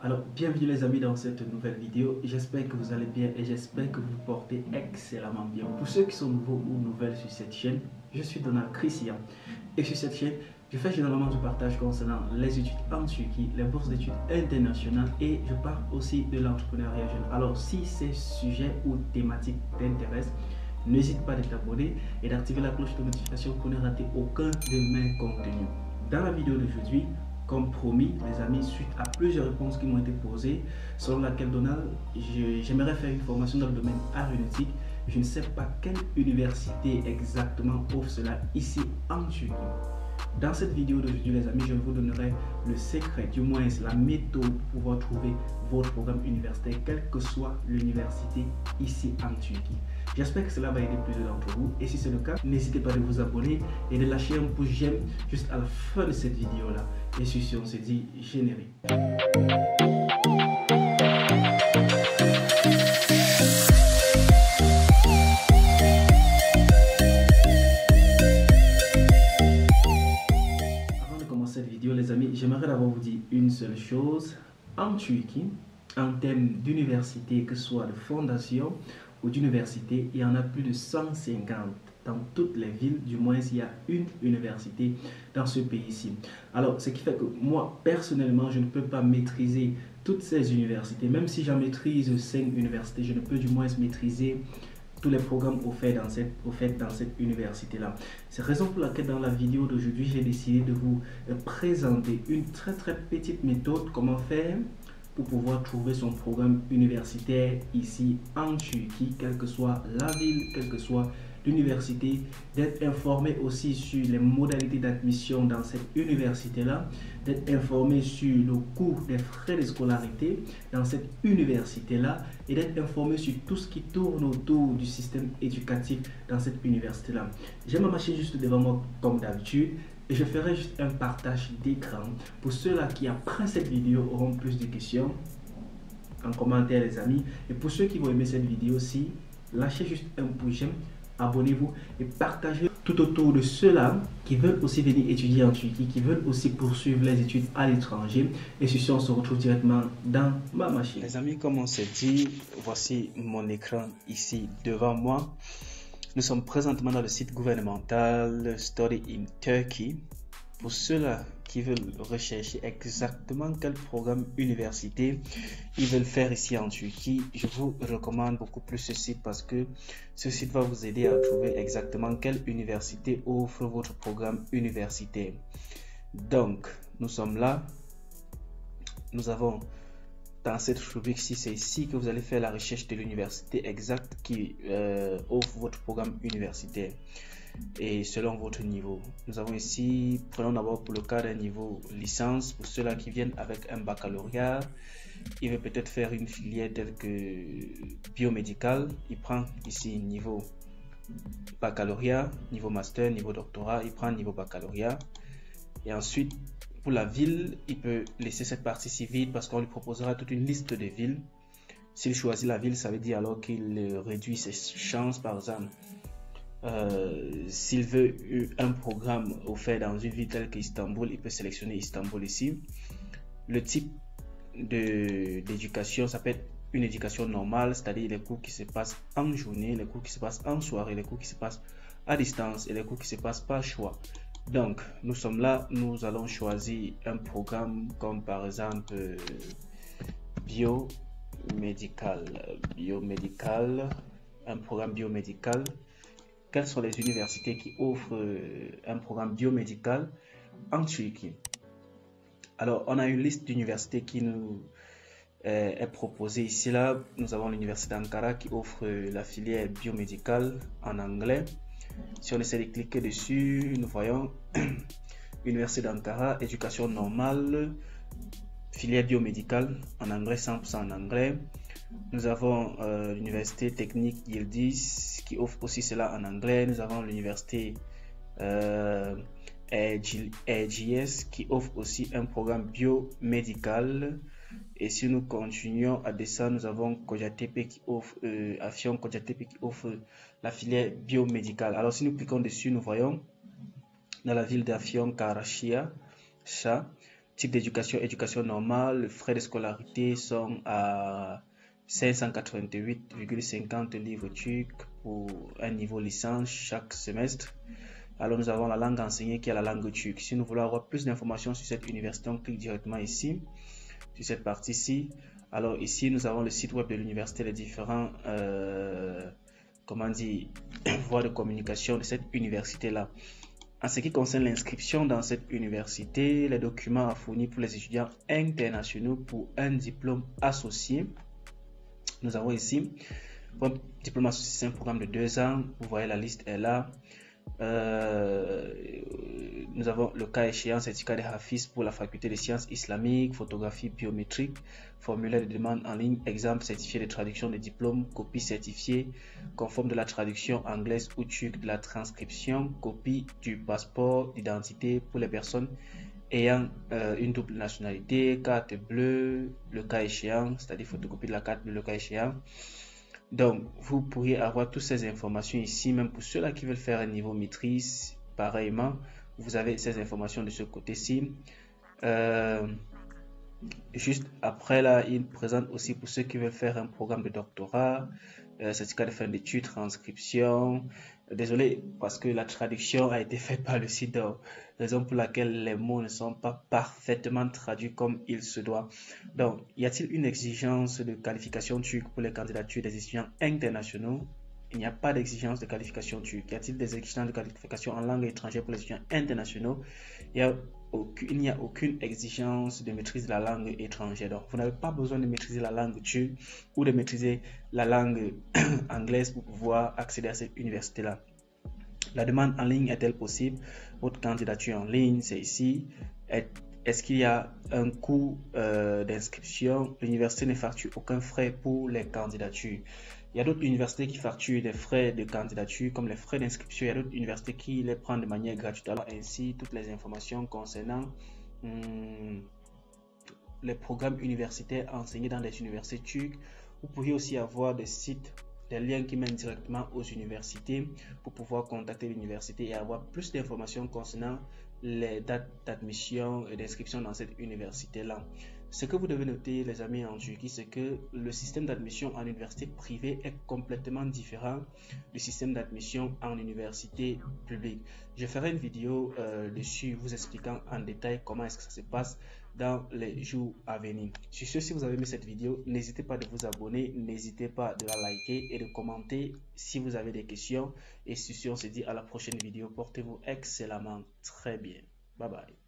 Alors, bienvenue les amis dans cette nouvelle vidéo. J'espère que vous allez bien et j'espère que vous vous portez excellemment bien. Pour ceux qui sont nouveaux ou nouvelles sur cette chaîne, je suis Donald Christian. Et sur cette chaîne, je fais généralement du partage concernant les études en Turquie, les bourses d'études internationales et je parle aussi de l'entrepreneuriat jeune. Alors, si ces sujets ou thématiques t'intéressent, n'hésite pas à t'abonner et d'activer la cloche de notification pour ne rater aucun de mes contenus. Dans la vidéo d'aujourd'hui, comme promis, les amis, suite à plusieurs réponses qui m'ont été posées, selon laquelle Donald, j'aimerais faire une formation dans le domaine aéronautique. Je ne sais pas quelle université exactement offre cela ici en Turquie. Dans cette vidéo d'aujourd'hui, les amis, je vous donnerai le secret, du moins la méthode pour pouvoir trouver votre programme universitaire, quelle que soit l'université ici en Turquie. J'espère que cela va aider plusieurs d'entre vous et si c'est le cas, n'hésitez pas à vous abonner et de lâcher un pouce j'aime juste à la fin de cette vidéo là. Et sur ce, on se dit générique. Avant de commencer cette vidéo, les amis, j'aimerais d'abord vous dire une seule chose. En Turquie, en termes d'université, que ce soit de fondation ou d'université, il y en a plus de 150 dans toutes les villes. Du moins, il y a une université dans ce pays-ci. Alors, ce qui fait que moi, personnellement, je ne peux pas maîtriser toutes ces universités. Même si j'en maîtrise 5 universités, je ne peux du moins maîtriser tous les programmes offerts dans cette université-là. C'est la raison pour laquelle dans la vidéo d'aujourd'hui, j'ai décidé de vous présenter une très petite méthode, comment faire pour pouvoir trouver son programme universitaire ici en Turquie, quelle que soit la ville, quelle que soit l'université, d'être informé aussi sur les modalités d'admission dans cette université-là, d'être informé sur le coût des frais de scolarité dans cette université-là et d'être informé sur tout ce qui tourne autour du système éducatif dans cette université-là. J'ai ma machine juste devant moi comme d'habitude. Et je ferai juste un partage d'écran pour ceux-là qui, après cette vidéo, auront plus de questions en commentaire, les amis. Et pour ceux qui vont aimer cette vidéo aussi, lâchez juste un pouce j'aime, abonnez-vous et partagez tout autour de ceux-là qui veulent aussi venir étudier en Turquie, qui veulent aussi poursuivre les études à l'étranger. Et sur ce, on se retrouve directement dans ma machine. Les amis, comme on s'est dit, voici mon écran ici devant moi. Nous sommes présentement dans le site gouvernemental Study in Turkey. Pour ceux-là qui veulent rechercher exactement quel programme université ils veulent faire ici en Turquie, je vous recommande beaucoup plus ce site parce que ce site va vous aider à trouver exactement quelle université offre votre programme universitaire. Donc, nous sommes là. Nous avons dans cette rubrique-ci, c'est ici que vous allez faire la recherche de l'université exacte qui offre votre programme universitaire et selon votre niveau. Nous avons ici, prenons d'abord pour le cas d'un niveau licence, pour ceux-là qui viennent avec un baccalauréat, il veut peut-être faire une filière telle que biomédicale, il prend ici niveau baccalauréat, niveau master, niveau doctorat, il prend niveau baccalauréat et ensuite pour la ville, il peut laisser cette partie-ci vide parce qu'on lui proposera toute une liste de villes. S'il choisit la ville, ça veut dire alors qu'il réduit ses chances. Par exemple, s'il veut un programme offert dans une ville telle qu'Istanbul, il peut sélectionner Istanbul ici. Le type d'éducation, ça peut être une éducation normale, c'est-à-dire les cours qui se passent en journée, les cours qui se passent en soirée, les cours qui se passent à distance et les cours qui se passent par choix. Donc, nous sommes là, nous allons choisir un programme comme par exemple biomédical, un programme biomédical. Quelles sont les universités qui offrent un programme biomédical en Turquie? Alors, on a une liste d'universités qui nous est proposée ici. Là, nous avons l'université d'Ankara qui offre la filière biomédicale en anglais. Si on essaie de cliquer dessus, nous voyons Université d'Ankara, éducation normale, filière biomédicale en anglais, 100% en anglais. Nous avons l'université technique Yildiz qui offre aussi cela en anglais. Nous avons l'université EGS qui offre aussi un programme biomédical. Et si nous continuons à descendre, nous avons Kocatepe qui offre Afyon Kocatepe qui offre la filière biomédicale. Alors si nous cliquons dessus, nous voyons dans la ville d'Afyon Karachia, type d'éducation, éducation normale, les frais de scolarité sont à 588,50 livres turcs pour un niveau licence chaque semestre. Alors nous avons la langue enseignée qui est la langue turque. Si nous voulons avoir plus d'informations sur cette université, on clique directement ici, sur cette partie-ci. Alors ici, nous avons le site web de l'université, les différents voies de communication de cette université-là. En ce qui concerne l'inscription dans cette université, les documents à fournir pour les étudiants internationaux pour un diplôme associé. Nous avons ici, pour un diplôme associé, c'est un programme de 2 ans. Vous voyez, la liste est là. Nous avons le cas échéant, certificat de Hafiz pour la faculté de sciences islamiques, photographie biométrique, formulaire de demande en ligne, exemple certifié de traduction de diplôme, copie certifiée conforme de la traduction anglaise ou turque de la transcription, copie du passeport d'identité pour les personnes ayant une double nationalité, carte bleue, le cas échéant, c'est-à-dire photocopie de la carte bleue, le cas échéant. Donc, vous pourriez avoir toutes ces informations ici, même pour ceux-là qui veulent faire un niveau maîtrise. Pareillement, vous avez ces informations de ce côté-ci. Juste après là, il présente aussi pour ceux qui veulent faire un programme de doctorat, certificat de fin d'études, transcription. Désolé parce que la traduction a été faite par le site, raison pour laquelle les mots ne sont pas parfaitement traduits comme il se doit. Donc, y a-t-il une exigence de qualification turque pour les candidatures des étudiants internationaux? Il n'y a pas d'exigence de qualification turque. Y a-t-il des exigences de qualification en langue étrangère pour les étudiants internationaux? Il n'y a aucune exigence de maîtrise de la langue étrangère. Donc, vous n'avez pas besoin de maîtriser la langue turque ou de maîtriser la langue anglaise pour pouvoir accéder à cette université-là. La demande en ligne est-elle possible? Votre candidature en ligne, c'est ici. Est-ce qu'il y a un coût d'inscription? L'université ne facture aucun frais pour les candidatures. Il y a d'autres universités qui facturent des frais de candidature comme les frais d'inscription. Il y a d'autres universités qui les prennent de manière gratuite. Alors ainsi, toutes les informations concernant les programmes universitaires enseignés dans des universités turques. Vous pourriez aussi avoir des sites, des liens qui mènent directement aux universités pour pouvoir contacter l'université et avoir plus d'informations concernant les dates d'admission et d'inscription dans cette université-là. Ce que vous devez noter, les amis, en Turquie, c'est que le système d'admission en université privée est complètement différent du système d'admission en université publique. Je ferai une vidéo dessus vous expliquant en détail comment est-ce que ça se passe dans les jours à venir. Sur ce, si vous avez aimé cette vidéo, n'hésitez pas de vous abonner, n'hésitez pas de la liker et de commenter si vous avez des questions. Et sur ce, on se dit à la prochaine vidéo. Portez-vous excellemment très bien. Bye bye.